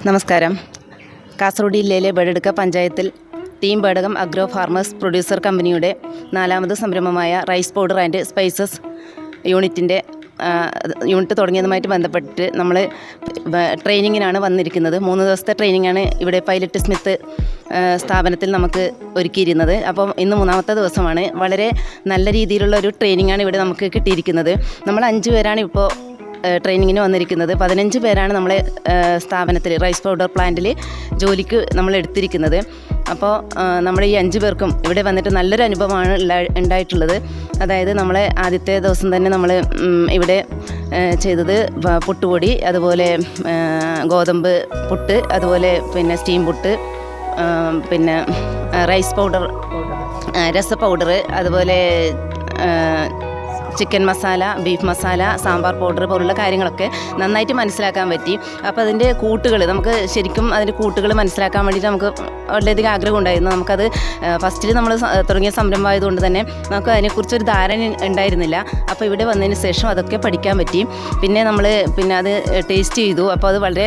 നമസ്കാരം. കാസർഗോഡ് ജില്ലയിലെ ബേഡെടുക്ക പഞ്ചായത്തിൽ team Bedakam agro farmers producer കമ്പനിയുടെ 4ാമത് സംരംഭമായ rice powder and spices unit തുടങ്ങിയതുമായിട്ട് ബന്ധപ്പെട്ട് നമ്മൾ ട്രെയിനിങ്ങിനാണ് വന്നിരിക്കുന്നത്. 3 ദിവസത്തെ ട്രെയിനിങ്ങാണ് ഇവിടെ പൈലറ്റ് സ്മിത്ത് സ്ഥാപനത്തിൽ നമുക്ക് ഒരുക്കിയിരുന്നത്. അപ്പം ഇന്ന് 3ാമത്തെ ദിവസമാണ്. വളരെ നല്ല രീതിയിലുള്ള ഒരു ട്രെയിനിങ്ങാണ് ഇവിടെ നമുക്ക് കിട്ടിയിരിക്കുന്നത്. നമ്മൾ 5 പേരാണ് ഇപ്പോൾ ട്രെയിനിങ്ങിന് വന്നിരിക്കുന്നത്. 15 പേരാണ് നമ്മളെ സ്ഥാപനത്തിൽ റൈസ് പൗഡർ പ്ലാന്റിൽ ജോലിക്ക് നമ്മൾ എടുത്തിരിക്കുന്നത്. അപ്പോൾ നമ്മുടെ ഈ 5 പേർക്കും ഇവിടെ വന്നിട്ട് നല്ലൊരു അനുഭവമാണ് ഉണ്ടായിട്ടുള്ളത്. അതായത് നമ്മളെ ആദ്യത്തെ ദിവസം തന്നെ നമ്മൾ ഇവിടെ ചെയ്തത് പുട്ടുപൊടി, അതുപോലെ ഗോതമ്പ് പുട്ട്, അതുപോലെ പിന്നെ സ്റ്റീം പുട്ട്, പിന്നെ റൈസ് പൗഡർ, രസ പൗഡർ, അതുപോലെ chicken masala, beef masala, sambar powder പോലുള്ള കാര്യങ്ങളൊക്കെ നന്നായിട്ട് മനസ്സിലാക്കാൻ പറ്റി. അപ്പോൾ അതിൻ്റെ കൂട്ടുകൾ നമുക്ക് ശരിക്കും അതിൻ്റെ കൂട്ടുകൾ മനസ്സിലാക്കാൻ വേണ്ടിയിട്ട് നമുക്ക് വളരെയധികം ആഗ്രഹം ഉണ്ടായിരുന്നു. നമുക്കത് ഫസ്റ്റിൽ നമ്മൾ തുടങ്ങിയ സംരംഭമായതുകൊണ്ട് തന്നെ നമുക്ക് അതിനെക്കുറിച്ചൊരു ധാരണ ഉണ്ടായിരുന്നില്ല. അപ്പോൾ ഇവിടെ വന്നതിന് ശേഷം അതൊക്കെ പഠിക്കാൻ പറ്റി. പിന്നെ അത് ടേസ്റ്റ് ചെയ്തു. അപ്പോൾ അത് വളരെ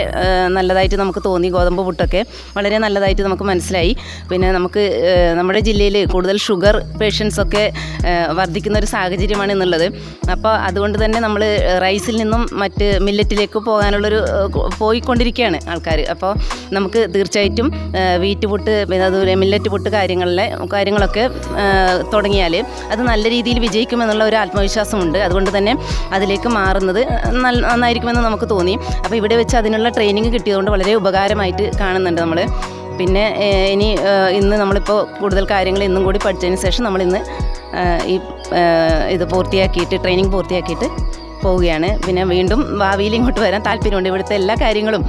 നല്ലതായിട്ട് നമുക്ക് തോന്നി. ഗോതമ്പ് പുട്ടൊക്കെ വളരെ നല്ലതായിട്ട് നമുക്ക് മനസ്സിലായി. പിന്നെ നമുക്ക് നമ്മുടെ ജില്ലയിൽ കൂടുതൽ ഷുഗർ പേഷ്യൻസൊക്കെ വർദ്ധിക്കുന്നൊരു സാഹചര്യമാണ് എന്നുള്ളത്. അപ്പോൾ അതുകൊണ്ട് തന്നെ നമ്മൾ റൈസിൽ നിന്നും മറ്റ് മില്ലറ്റിലേക്ക് പോയിക്കൊണ്ടിരിക്കുകയാണ് ആൾക്കാർ. അപ്പോൾ നമുക്ക് തീർച്ചയായിട്ടും വീറ്റ് പുട്ട്, അതുപോലെ മില്ലറ്റ് പുട്ട് കാര്യങ്ങളൊക്കെ തുടങ്ങിയാൽ അത് നല്ല രീതിയിൽ വിജയിക്കുമെന്നുള്ള ഒരു ആത്മവിശ്വാസമുണ്ട്. അതുകൊണ്ട് തന്നെ അതിലേക്ക് മാറുന്നത് നന്നായിരിക്കുമെന്ന് നമുക്ക് തോന്നി. അപ്പോൾ ഇവിടെ വെച്ച് അതിനുള്ള ട്രെയിനിങ് കിട്ടിയതുകൊണ്ട് വളരെ ഉപകാരമായിട്ട് കാണുന്നുണ്ട് നമ്മൾ. പിന്നെ ഇന്ന് നമ്മളിപ്പോൾ കൂടുതൽ കാര്യങ്ങൾ ഇന്നും കൂടി പഠിച്ചതിന് ശേഷം നമ്മളിന്ന് ട്രെയിനിങ് പൂർത്തിയാക്കിയിട്ട് പോവുകയാണ്. പിന്നെ വീണ്ടും ഭാവിയിൽ ഇങ്ങോട്ട് വരാൻ താല്പര്യമുണ്ട്. ഇവിടുത്തെ എല്ലാ കാര്യങ്ങളും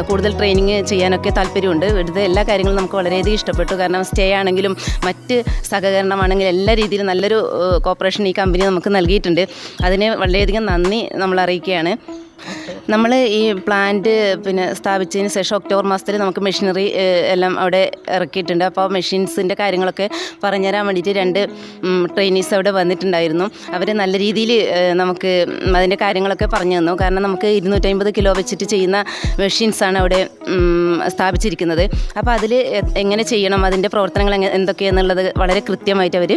കൂടുതൽ ട്രെയിനിങ് ചെയ്യാനൊക്കെ താല്പര്യമുണ്ട്. ഇവിടുത്തെ എല്ലാ കാര്യങ്ങളും നമുക്ക് വളരെയധികം ഇഷ്ടപ്പെട്ടു. കാരണം സ്റ്റേ ആണെങ്കിലും മറ്റ് സഹകരണമാണെങ്കിലും എല്ലാ രീതിയിലും നല്ലൊരു കോപ്പറേഷൻ ഈ കമ്പനി നമുക്ക് നൽകിയിട്ടുണ്ട്. അതിന് വളരെയധികം നന്ദി നമ്മൾ അറിയിക്കുകയാണ്. നമ്മൾ ഈ പ്ലാന്റ് സ്ഥാപിച്ചതിന് ശേഷം ഒക്ടോബർ മാസത്തിൽ നമുക്ക് മെഷീനറി എല്ലാം അവിടെ ഇറക്കിയിട്ടുണ്ട്. അപ്പോൾ മെഷീൻസിൻ്റെ കാര്യങ്ങളൊക്കെ പറഞ്ഞുതരാൻ വേണ്ടിയിട്ട് 2 ട്രെയിനീസ് അവിടെ വന്നിട്ടുണ്ടായിരുന്നു. അവർ നല്ല രീതിയിൽ നമുക്ക് അതിൻ്റെ കാര്യങ്ങളൊക്കെ പറഞ്ഞു തന്നു. കാരണം നമുക്ക് 250 കിലോ വെച്ചിട്ട് ചെയ്യുന്ന മെഷീൻസാണ് അവിടെ സ്ഥാപിച്ചിരിക്കുന്നത്. അപ്പോൾ അതിൽ എങ്ങനെ ചെയ്യണം, അതിൻ്റെ പ്രവർത്തനങ്ങൾ എന്തൊക്കെയാണെന്നുള്ളത് വളരെ കൃത്യമായിട്ട് അവർ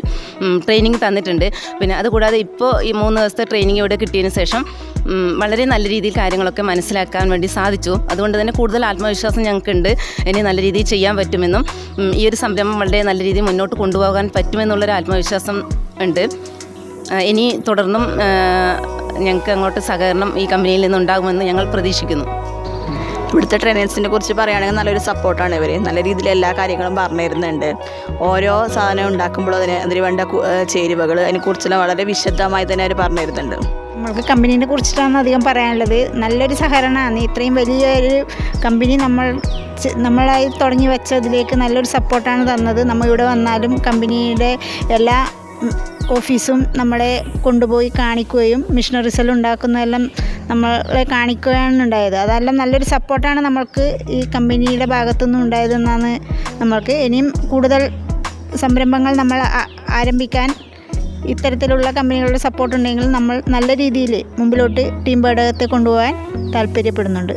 ട്രെയിനിങ് തന്നിട്ടുണ്ട്. പിന്നെ അതുകൂടാതെ ഇപ്പോൾ ഈ 3 ദിവസത്തെ ട്രെയിനിങ് ഇവിടെ കിട്ടിയതിന് ശേഷം വളരെ നല്ല രീതിയിൽ കാര്യങ്ങളൊക്കെ മനസ്സിലാക്കാൻ വേണ്ടി സാധിച്ചു. അതുകൊണ്ട് തന്നെ കൂടുതൽ ആത്മവിശ്വാസം ഞങ്ങൾക്കുണ്ട്. ഇനി നല്ല രീതിയിൽ ചെയ്യാൻ പറ്റുമെന്നും ഈ ഒരു സംരംഭം വളരെ നല്ല രീതിയിൽ മുന്നോട്ട് കൊണ്ടുപോകാൻ പറ്റുമെന്നുള്ളൊരു ആത്മവിശ്വാസം ഉണ്ട്. ഇനി തുടർന്നും ഞങ്ങൾക്ക് അങ്ങോട്ട് സഹകരണം ഈ കമ്പനിയിൽ നിന്നുണ്ടാകുമെന്ന് ഞങ്ങൾ പ്രതീക്ഷിക്കുന്നു. ഇവിടുത്തെ ട്രെയിനേഴ്സിനെ കുറിച്ച് പറയുകയാണെങ്കിൽ നല്ലൊരു സപ്പോർട്ടാണ് ഇവർ. നല്ല രീതിയിൽ എല്ലാ കാര്യങ്ങളും പറഞ്ഞു തരുന്നുണ്ട്. ഓരോ സാധനം ഉണ്ടാക്കുമ്പോൾ അതിന് വേണ്ട ചേരുവകൾ അതിനെക്കുറിച്ചെല്ലാം വളരെ വിശദമായി തന്നെ അവർ പറഞ്ഞു തരുന്നുണ്ട്. നമ്മൾക്ക് കമ്പനീനെ കുറിച്ചിട്ടാണ് അധികം പറയാനുള്ളത്. നല്ലൊരു സഹകരണമാണ്. ഇത്രയും വലിയൊരു കമ്പനി നമ്മളായി തുടങ്ങി വെച്ചതിലേക്ക് നല്ലൊരു സപ്പോർട്ടാണ് തന്നത്. നമ്മളിവിടെ വന്നാലും കമ്പനിയുടെ എല്ലാ ഓഫീസും നമ്മളെ കൊണ്ടുപോയി കാണിക്കുകയും മിഷനറീസെല്ലാം ഉണ്ടാക്കുന്നതെല്ലാം നമ്മളെ കാണിക്കുകയാണ് ഉണ്ടായത്. അതെല്ലാം നല്ലൊരു സപ്പോർട്ടാണ് നമ്മൾക്ക് ഈ കമ്പനിയുടെ ഭാഗത്തുനിന്നും ഉണ്ടായതെന്നാണ്. നമ്മൾക്ക് ഇനിയും കൂടുതൽ സംരംഭങ്ങൾ നമ്മൾ ആരംഭിക്കാൻ ഇത്തരത്തിലുള്ള കമ്പനികളുടെ സപ്പോർട്ട് ഉണ്ടെങ്കിൽ നമ്മൾ നല്ല രീതിയിൽ മുമ്പിലോട്ട് ടീം ബേഡകത്തെ കൊണ്ടുപോകാൻ താല്പര്യപ്പെടുന്നുണ്ട്.